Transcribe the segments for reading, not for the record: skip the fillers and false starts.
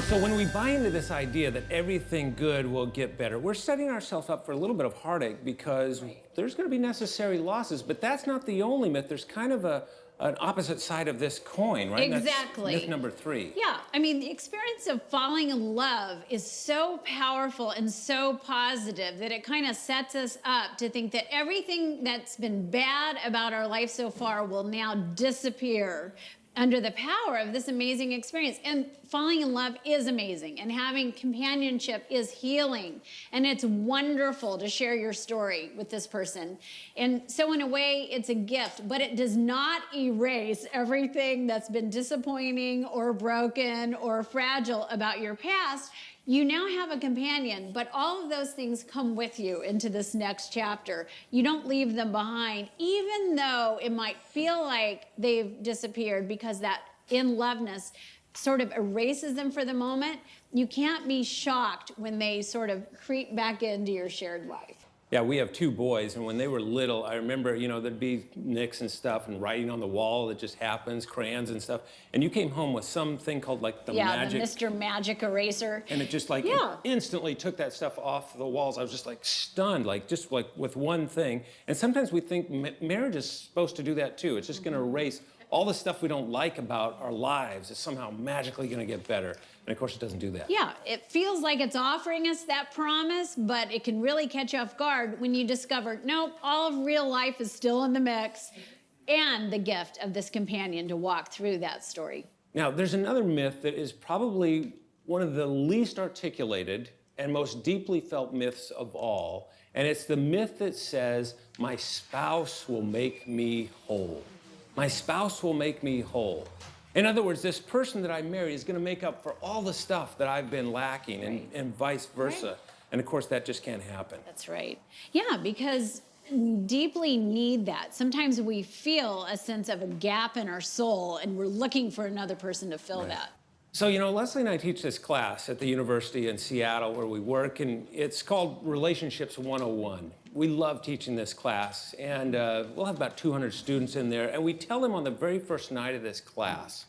So when we buy into this idea that everything good will get better, we're setting ourselves up for a little bit of heartache because there's going to be necessary losses, but that's not the only myth. There's kind of an opposite side of this coin, right? Exactly. That's myth number 3. Yeah, I mean, the experience of falling in love is so powerful and so positive that it kind of sets us up to think that everything that's been bad about our life so far will now disappear under the power of this amazing experience. And falling in love is amazing, and having companionship is healing, and it's wonderful to share your story with this person. And so in a way, it's a gift, but it does not erase everything that's been disappointing or broken or fragile about your past. You now have a companion, but all of those things come with you into this next chapter. You don't leave them behind, even though it might feel like they've disappeared, because that in-loveness sort of erases them for the moment. You can't be shocked when they sort of creep back into your shared life. Yeah, we have 2 boys, and when they were little, I remember, there'd be nicks and stuff and writing on the wall that just happens, crayons and stuff. And you came home with something called like the magic. Yeah, the Mr. Magic eraser. And it just it instantly took that stuff off the walls. I was just like stunned, just with one thing. And sometimes we think marriage is supposed to do that too. It's just going to erase all the stuff we don't like about our lives. Is somehow magically going to get better. And of course it doesn't do that. Yeah, it feels like it's offering us that promise, but it can really catch you off guard when you discover, nope, all of real life is still in the mix, and the gift of this companion to walk through that story. Now, there's another myth that is probably one of the least articulated and most deeply felt myths of all, and it's the myth that says, my spouse will make me whole. My spouse will make me whole. In other words, this person that I marry is going to make up for all the stuff that I've been lacking, and vice versa. Right. And of course, that just can't happen. That's right. Yeah, because we deeply need that. Sometimes we feel a sense of a gap in our soul, and we're looking for another person to fill that. So, Leslie and I teach this class at the university in Seattle where we work, and it's called Relationships 101. We love teaching this class, and we'll have about 200 students in there, and we tell them on the very first night of this class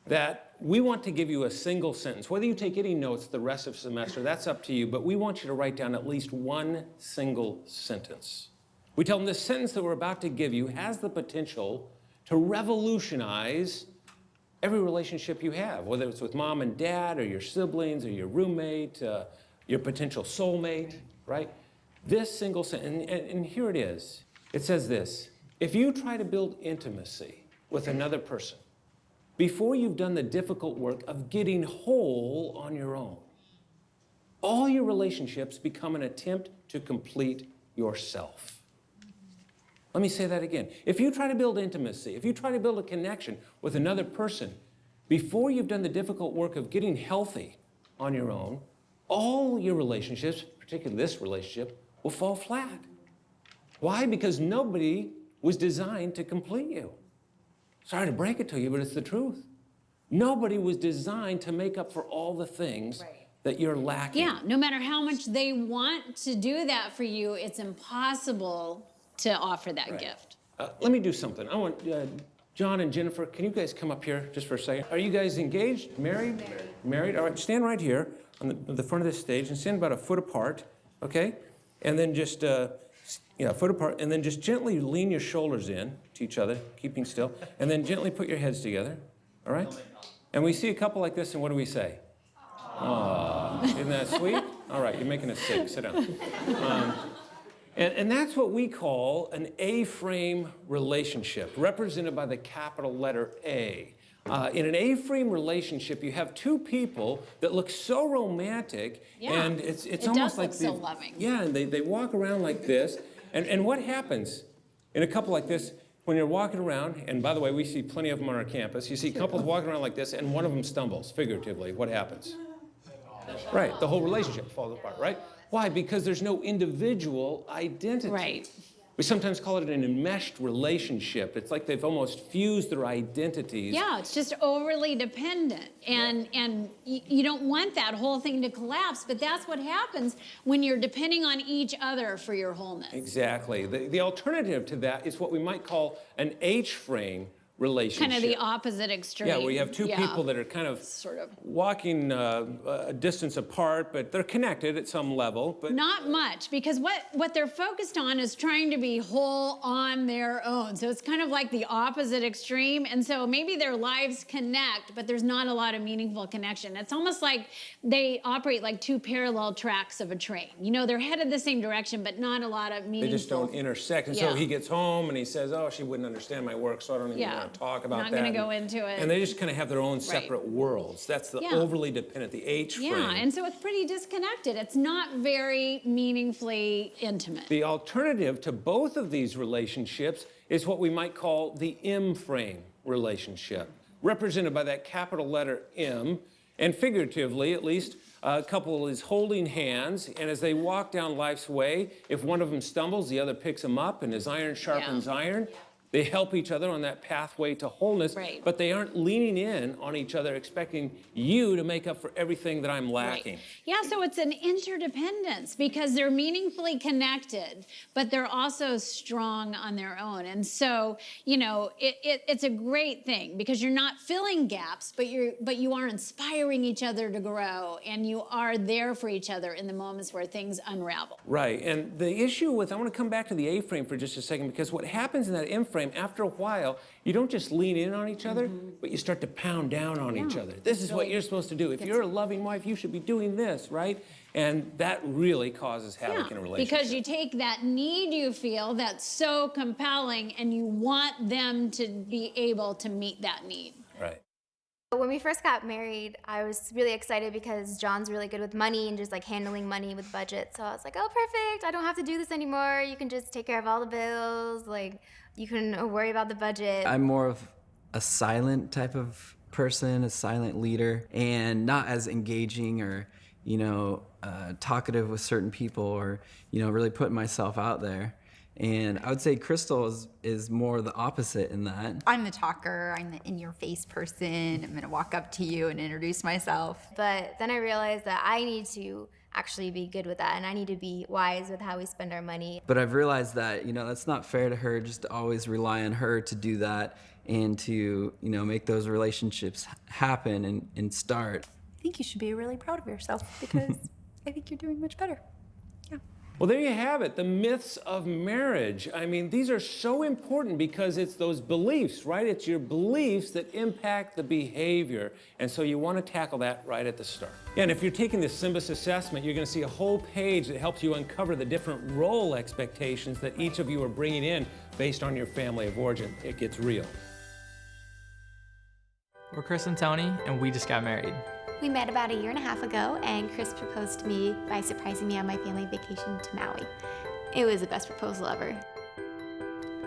that we want to give you a single sentence. Whether you take any notes the rest of the semester, that's up to you, but we want you to write down at least one single sentence. We tell them this sentence that we're about to give you has the potential to revolutionize every relationship you have, whether it's with mom and dad or your siblings or your roommate, your potential soulmate, right? This single sentence, and here it is. It says this: if you try to build intimacy with another person before you've done the difficult work of getting whole on your own, all your relationships become an attempt to complete yourself. Let me say that again. If you try to build intimacy, if you try to build a connection with another person before you've done the difficult work of getting healthy on your own, all your relationships, particularly this relationship, will fall flat. Why? Because nobody was designed to complete you. Sorry to break it to you, but it's the truth. Nobody was designed to make up for all the things that you're lacking. Yeah, no matter how much they want to do that for you, it's impossible to offer that gift. Let me do something. I want John and Jennifer, can you guys come up here just for a second? Are you guys engaged, married? Married? All right, stand right here on the front of this stage and stand about a foot apart, okay? And then just, a foot apart, and then just gently lean your shoulders in to each other, keeping still, and then gently put your heads together, all right? And we see a couple like this, and what do we say? Aww. Isn't that sweet? All right, you're making us sick. Sit down. And that's what we call an A-frame relationship, represented by the capital letter A. In an A-frame relationship, you have 2 people that look so romantic, and it's almost like so loving. Yeah, and they walk around like this, and what happens in a couple like this when you're walking around? And by the way, we see plenty of them on our campus. You see couples walking around like this, and one of them stumbles, figuratively. What happens? Right, the whole relationship falls apart, right? Why? Because there's no individual identity. Right. We sometimes call it an enmeshed relationship. It's like they've almost fused their identities. Yeah, it's just overly dependent. And you don't want that whole thing to collapse, but that's what happens when you're depending on each other for your wholeness. Exactly. The alternative to that is what we might call an H-frame relationship. Kind of the opposite extreme. Yeah, where you have two people that are kind of sort of walking a distance apart, but they're connected at some level. But not much, because what they're focused on is trying to be whole on their own. So it's kind of like the opposite extreme. And so maybe their lives connect, but there's not a lot of meaningful connection. It's almost like they operate like two parallel tracks of a train. You know, they're headed the same direction, but not a lot of meaningful. They just don't intersect. And so Yeah. he gets home and he says, oh, she wouldn't understand my work, so I don't even Yeah. want to talk about Not that. gonna go into it. And they just kind of have their own separate worlds. That's the Yeah. overly dependent, the H frame. Yeah, and so it's pretty disconnected. It's not very meaningfully intimate. The alternative to both of these relationships is what we might call the M frame relationship, represented by that capital letter M. And figuratively, at least, a couple is holding hands, and as they walk down life's way, if one of them stumbles, the other picks him up, and as iron sharpens iron, they help each other on that pathway to wholeness, Right. but they aren't leaning in on each other, expecting you to make up for everything that I'm lacking. Right. Yeah, so it's an interdependence because they're meaningfully connected, but they're also strong on their own. And so, you know, it's a great thing because you're not filling gaps, but you are inspiring each other to grow, and you are there for each other in the moments where things unravel. Right, and the issue with, I want to come back to the A-frame for just a second, because what happens in that M-frame, after a while, you don't just lean in on each other, but you start to pound down on each other. This is what you're supposed to do. If you're a loving wife, you should be doing this, right? And that really causes havoc in a relationship. Because you take that need you feel that's so compelling and you want them to be able to meet that need. Right. When we first got married, I was really excited because John's really good with money and just like handling money with budget. So I was like, oh, perfect. I don't have to do this anymore. You can just take care of all the bills. Like, you can worry about the budget. I'm more of a silent type of person, a silent leader, and not as engaging or, talkative with certain people or, really putting myself out there. And I would say Crystal is more the opposite in that. I'm the talker, I'm the in-your-face person. I'm gonna walk up to you and introduce myself. But then I realized that I need to actually be good with that, and I need to be wise with how we spend our money. But I've realized that, that's not fair to her just to always rely on her to do that and to, make those relationships happen and start. I think you should be really proud of yourself because I think you're doing much better. Yeah. Well, there you have it, the myths of marriage. I mean, these are so important because it's those beliefs, right? It's your beliefs that impact the behavior. And so you want to tackle that right at the start. Yeah, and if you're taking the SYMBIS assessment, you're going to see a whole page that helps you uncover the different role expectations that each of you are bringing in based on your family of origin. It gets real. We're Chris and Tony, and we just got married. We met about 1.5 years ago, and Chris proposed to me by surprising me on my family vacation to Maui. It was the best proposal ever.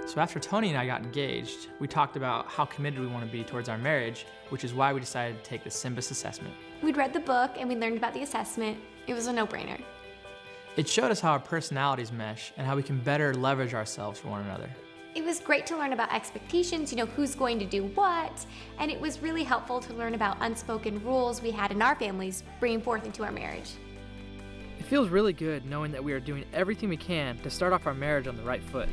So after Tony and I got engaged, we talked about how committed we want to be towards our marriage, which is why we decided to take the SYMBIS assessment. We'd read the book, and we learned about the assessment. It was a no-brainer. It showed us how our personalities mesh and how we can better leverage ourselves for one another. It was great to learn about expectations, who's going to do what, and it was really helpful to learn about unspoken rules we had in our families bringing forth into our marriage. It feels really good knowing that we are doing everything we can to start off our marriage on the right foot.